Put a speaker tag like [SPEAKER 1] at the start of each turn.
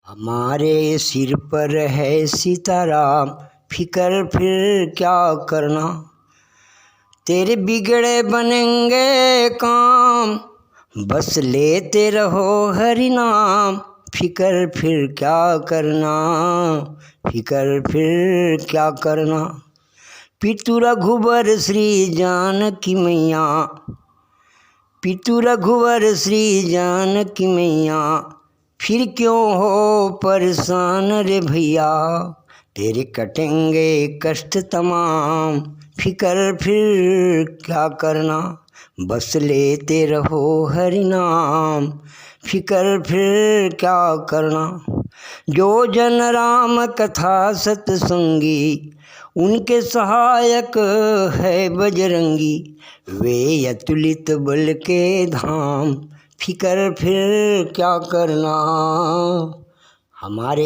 [SPEAKER 1] हमारे सिर पर है सीताराम, फिकर फिर क्या करना। तेरे बिगड़े बनेंगे काम, बस लेते रहो हरि नाम। फिकर फिर क्या करना, फिकर फिर क्या करना। पितु रघुवर श्री जानकी मैया, पितु रघुवर श्री जानकी मैया, फिर क्यों हो परेशान रे भैया। तेरे कटेंगे कष्ट तमाम, फिकर फिर क्या करना। बस लेते रहो हरि नाम, फिकर फिर क्या करना। जो जन राम कथा सतसंगी, उनके सहायक है बजरंगी। वे अतुलित बल के धाम, फिकर फिर क्या करना। हमारे